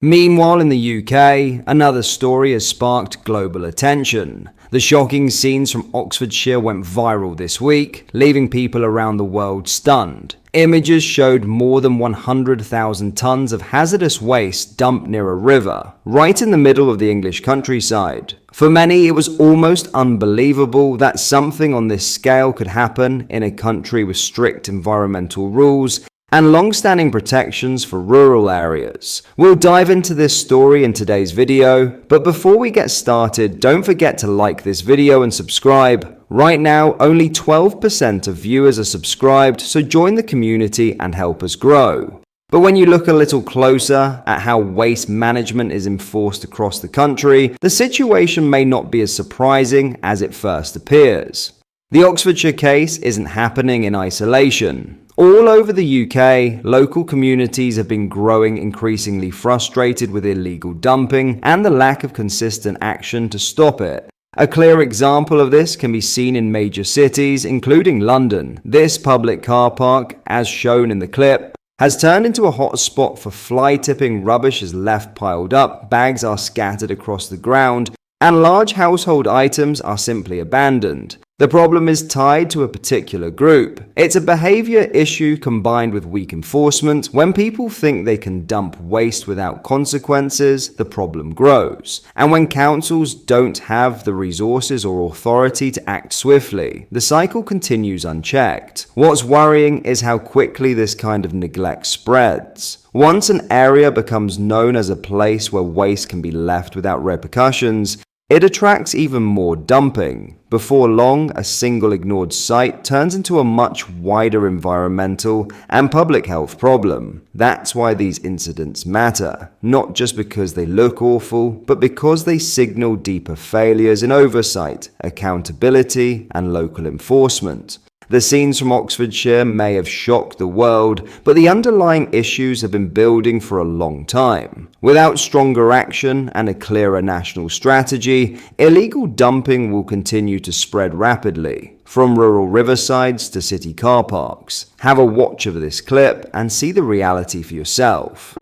Meanwhile, in the UK, another story has sparked global attention. The shocking scenes from Oxfordshire went viral this week, leaving people around the world stunned. Images showed more than 100,000 tons of hazardous waste dumped near a river, right in the middle of the English countryside. For many, it was almost unbelievable that something on this scale could happen in a country with strict environmental rules and long-standing protections for rural areas. We'll dive into this story in today's video, but before we get started, don't forget to like this video and subscribe. Right now, only 12% of viewers are subscribed, so join the community and help us grow. But when you look a little closer at how waste management is enforced across the country, the situation may not be as surprising as it first appears. The Oxfordshire case isn't happening in isolation. All over the UK, local communities have been growing increasingly frustrated with illegal dumping and the lack of consistent action to stop it. A clear example of this can be seen in major cities, including London. This public car park, as shown in the clip, has turned into a hot spot for fly-tipping. Rubbish is left piled up, bags are scattered across the ground, and large household items are simply abandoned. The problem is tied to a particular group. It's a behavior issue combined with weak enforcement. When people think they can dump waste without consequences, the problem grows. And when councils don't have the resources or authority to act swiftly, the cycle continues unchecked. What's worrying is how quickly this kind of neglect spreads. Once an area becomes known as a place where waste can be left without repercussions, it attracts even more dumping. Before long, a single ignored site turns into a much wider environmental and public health problem. That's why these incidents matter, not just because they look awful, but because they signal deeper failures in oversight, accountability, and local enforcement. The scenes from Oxfordshire may have shocked the world, but the underlying issues have been building for a long time. Without stronger action and a clearer national strategy, illegal dumping will continue to spread rapidly, from rural riversides to city car parks. Have a watch of this clip and see the reality for yourself.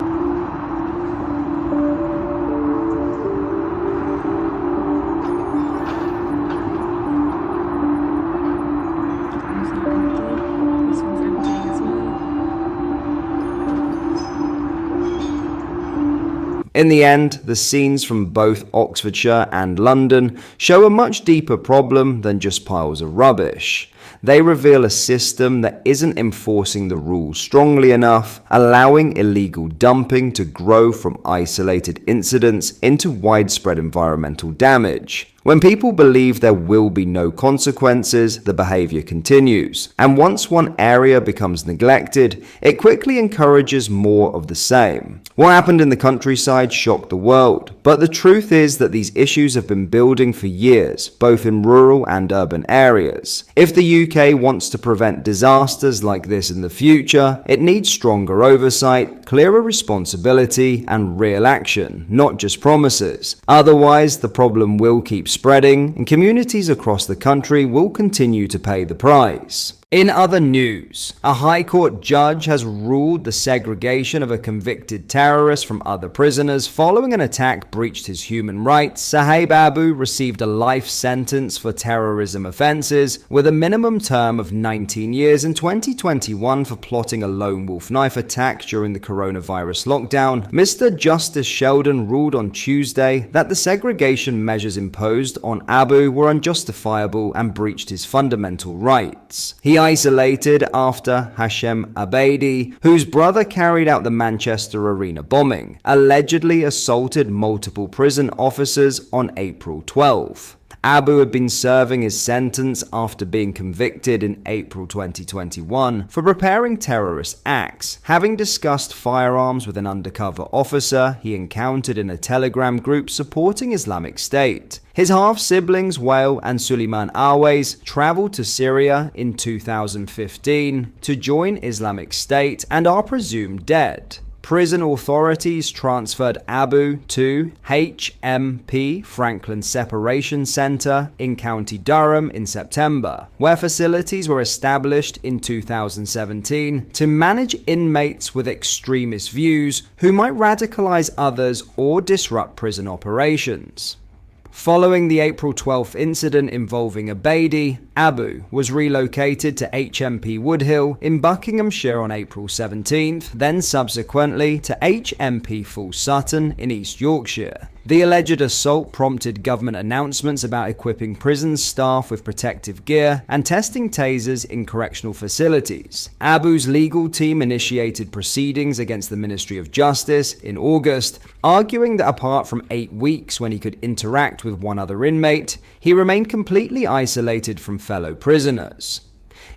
In the end, the scenes from both Oxfordshire and London show a much deeper problem than just piles of rubbish. They reveal a system that isn't enforcing the rules strongly enough, allowing illegal dumping to grow from isolated incidents into widespread environmental damage. When people believe there will be no consequences, the behavior continues. And once one area becomes neglected, it quickly encourages more of the same. What happened in the countryside shocked the world, but the truth is that these issues have been building for years, both in rural and urban areas. If the UK wants to prevent disasters like this in the future, it needs stronger oversight, clearer responsibility, and real action, not just promises. Otherwise, the problem will keep spreading, and communities across the country will continue to pay the price. In other news, a High Court judge has ruled the segregation of a convicted terrorist from other prisoners following an attack breached his human rights. Sahib Abu received a life sentence for terrorism offenses, with a minimum term of 19 years in 2021 for plotting a lone wolf knife attack during the coronavirus lockdown. Mr. Justice Sheldon ruled on Tuesday that the segregation measures imposed on Abu were unjustifiable and breached his fundamental rights. He isolated after Hashem Abedi, whose brother carried out the Manchester Arena bombing, allegedly assaulted multiple prison officers on April 12th. Abu had been serving his sentence after being convicted in April 2021 for preparing terrorist acts, having discussed firearms with an undercover officer he encountered in a Telegram group supporting Islamic State. His half-siblings Wael and Suleiman Always traveled to Syria in 2015 to join Islamic State and are presumed dead. prison authorities transferred Abu to HMP Franklin Separation Center in County Durham in September, where facilities were established in 2017 to manage inmates with extremist views who might radicalize others or disrupt prison operations. Following the April 12th incident involving Abedi, Abu was relocated to HMP Woodhill in Buckinghamshire on April 17th, then subsequently to HMP Full Sutton in East Yorkshire. The alleged assault prompted government announcements about equipping prison staff with protective gear and testing tasers in correctional facilities. Abu's legal team initiated proceedings against the Ministry of Justice in August, arguing that apart from 8 weeks when he could interact with one other inmate, he remained completely isolated from fellow prisoners.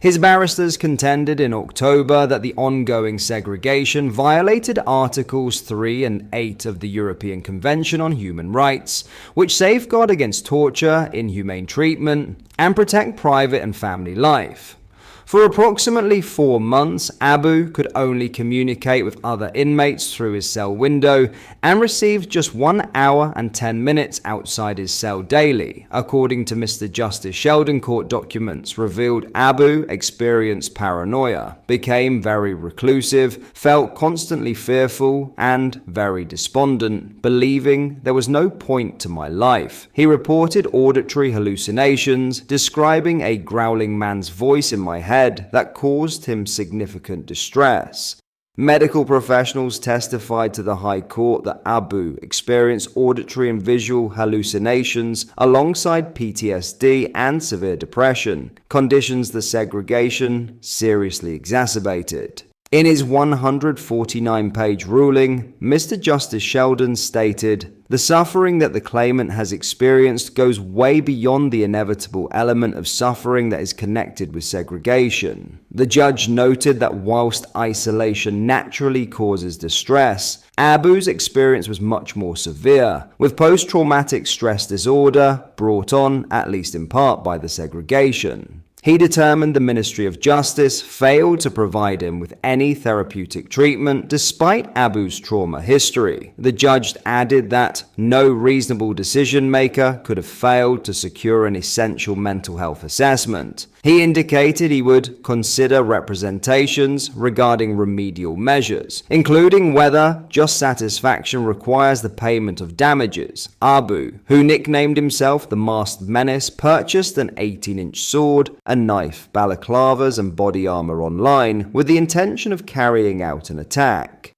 His barristers contended in October that the ongoing segregation violated Articles 3 and 8 of the European Convention on Human Rights, which safeguard against torture, inhumane treatment, and protect private and family life. For approximately 4 months, Abu could only communicate with other inmates through his cell window and received just 1 hour and 10 minutes outside his cell daily. According to Mr. Justice Sheldon court documents revealed, Abu experienced paranoia, became very reclusive, felt constantly fearful, and very despondent, believing there was no point to my life. He reported auditory hallucinations, describing a growling man's voice in my head that caused him significant distress. Medical professionals testified to the High Court that Abu experienced auditory and visual hallucinations alongside PTSD and severe depression, conditions the segregation seriously exacerbated. In his 149-page ruling, Mr. Justice Sheldon stated, "The suffering that the claimant has experienced goes way beyond the inevitable element of suffering that is connected with segregation." The judge noted that whilst isolation naturally causes distress, Abu's experience was much more severe, with post-traumatic stress disorder brought on, at least in part, by the segregation. He determined the Ministry of Justice failed to provide him with any therapeutic treatment despite Abu's trauma history. The judge added that no reasonable decision maker could have failed to secure an essential mental health assessment. He indicated he would consider representations regarding remedial measures, including whether just satisfaction requires the payment of damages. Abu, who nicknamed himself the Masked Menace, purchased an 18-inch sword, a knife, balaclavas, and body armor online with the intention of carrying out an attack.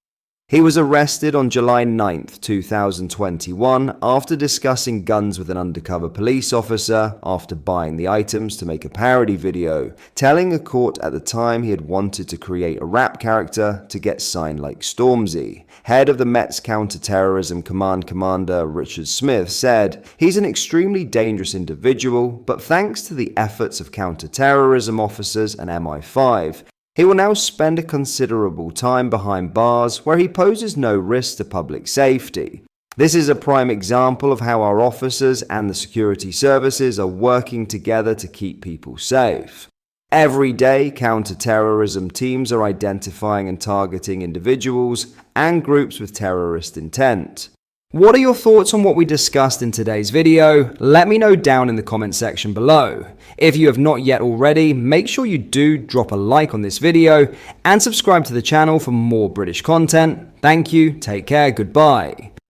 He was arrested on July 9, 2021 after discussing guns with an undercover police officer after buying the items to make a parody video, telling a court at the time he had wanted to create a rap character to get signed like Stormzy. Head of the Met's Counter-Terrorism Command Commander Richard Smith said, "He's an extremely dangerous individual, but thanks to the efforts of counter-terrorism officers and MI5, he will now spend a considerable time behind bars where he poses no risk to public safety. This is a prime example of how our officers and the security services are working together to keep people safe." Every day, counter-terrorism teams are identifying and targeting individuals and groups with terrorist intent. What are your thoughts on what we discussed in today's video? Let me know down in the comment section below. If you have not yet already, make sure you do drop a like on this video and subscribe to the channel for more British content. Thank you, take care, goodbye.